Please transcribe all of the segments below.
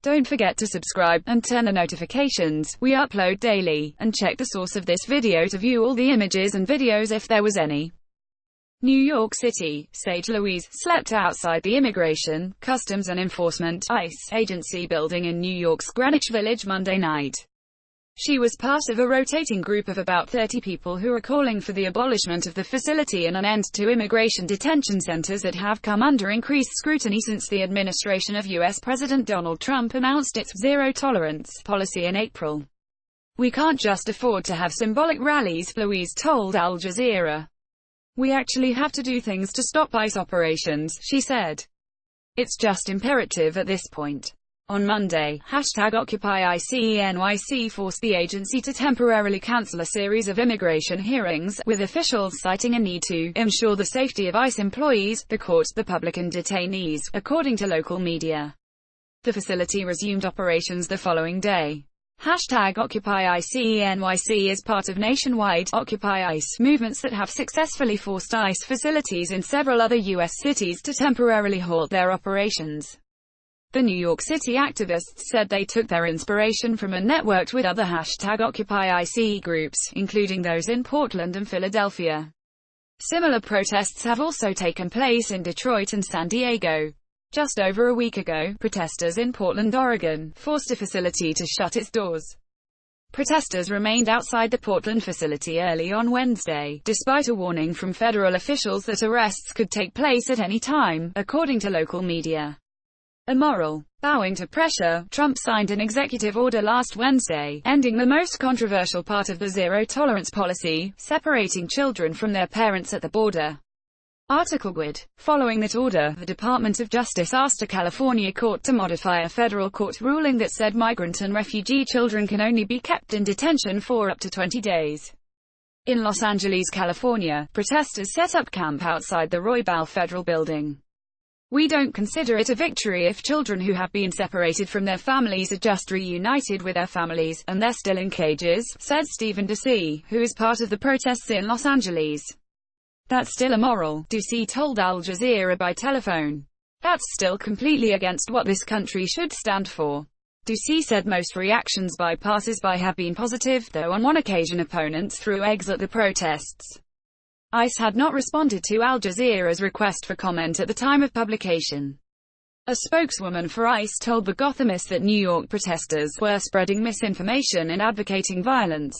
Don't forget to subscribe, and turn on notifications. We upload daily. And check the source of this video to view all the images and videos if there was any. New York City, Sage Louise, slept outside the Immigration, Customs and Enforcement (ICE) agency building in New York's Greenwich Village Monday night. She was part of a rotating group of about 30 people who are calling for the abolishment of the facility and an end to immigration detention centers that have come under increased scrutiny since the administration of U.S. President Donald Trump announced its zero-tolerance policy in April. "We can't just afford to have symbolic rallies," Louise told Al Jazeera. "We actually have to do things to stop ICE operations," she said. "It's just imperative at this point." On Monday, #OccupyICE forced the agency to temporarily cancel a series of immigration hearings, with officials citing a need to ensure the safety of ICE employees, the court, the public and detainees, according to local media. The facility resumed operations the following day. #OccupyICE is part of nationwide Occupy ICE movements that have successfully forced ICE facilities in several other U.S. cities to temporarily halt their operations. The New York City activists said they took their inspiration from and networked with other #OccupyICE groups, including those in Portland and Philadelphia. Similar protests have also taken place in Detroit and San Diego. Just over a week ago, protesters in Portland, Oregon, forced a facility to shut its doors. Protesters remained outside the Portland facility early on Wednesday, despite a warning from federal officials that arrests could take place at any time, according to local media. Immoral. Bowing to pressure, Trump signed an executive order last Wednesday, ending the most controversial part of the zero-tolerance policy, separating children from their parents at the border. Article GWID. Following that order, the Department of Justice asked a California court to modify a federal court ruling that said migrant and refugee children can only be kept in detention for up to 20 days. In Los Angeles, California, protesters set up camp outside the Roybal Federal Building. "We don't consider it a victory if children who have been separated from their families are just reunited with their families, and they're still in cages," said Stephen Ducey, who is part of the protests in Los Angeles. "That's still immoral," Ducey told Al Jazeera by telephone. "That's still completely against what this country should stand for." Ducey said most reactions by passers-by have been positive, though on one occasion opponents threw eggs at the protests. ICE had not responded to Al Jazeera's request for comment at the time of publication. A spokeswoman for ICE told The Gothamist that New York protesters were spreading misinformation and advocating violence.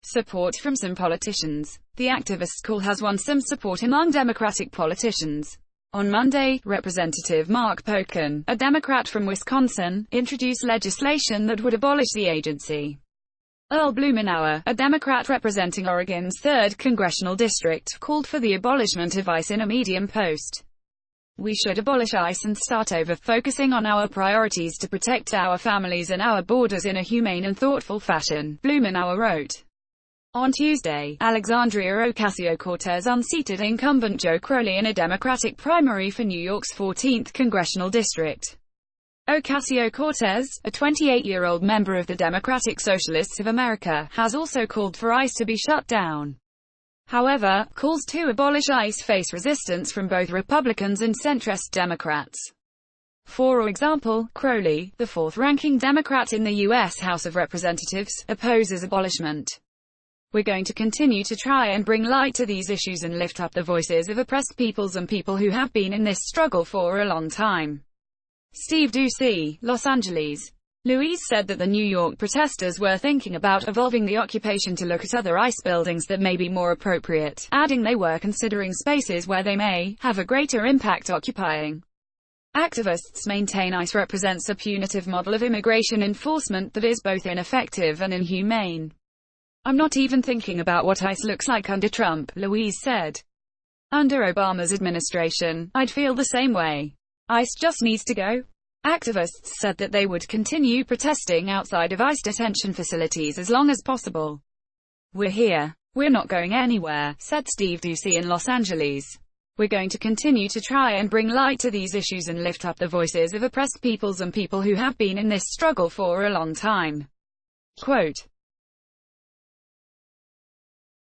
Support from some politicians. The activist call has won some support among Democratic politicians. On Monday, Representative Mark Pocan, a Democrat from Wisconsin, introduced legislation that would abolish the agency. Earl Blumenauer, a Democrat representing Oregon's 3rd Congressional District, called for the abolishment of ICE in a Medium post. "We should abolish ICE and start over, focusing on our priorities to protect our families and our borders in a humane and thoughtful fashion," Blumenauer wrote. On Tuesday, Alexandria Ocasio-Cortez unseated incumbent Joe Crowley in a Democratic primary for New York's 14th Congressional District. Ocasio-Cortez, a 28-year-old member of the Democratic Socialists of America, has also called for ICE to be shut down. However, calls to abolish ICE face resistance from both Republicans and centrist Democrats. For example, Crowley, the 4th-ranking Democrat in the U.S. House of Representatives, opposes abolishment. "We're going to continue to try and bring light to these issues and lift up the voices of oppressed peoples and people who have been in this struggle for a long time." Steve Ducey, Los Angeles. Louise said that the New York protesters were thinking about evolving the occupation to look at other ICE buildings that may be more appropriate, adding they were considering spaces where they may have a greater impact occupying. Activists maintain ICE represents a punitive model of immigration enforcement that is both ineffective and inhumane. "I'm not even thinking about what ICE looks like under Trump," Louise said. "Under Obama's administration, I'd feel the same way. ICE just needs to go." Activists said that they would continue protesting outside of ICE detention facilities as long as possible. "We're here. We're not going anywhere," said Steve Ducey in Los Angeles. "We're going to continue to try and bring light to these issues and lift up the voices of oppressed peoples and people who have been in this struggle for a long time." Quote,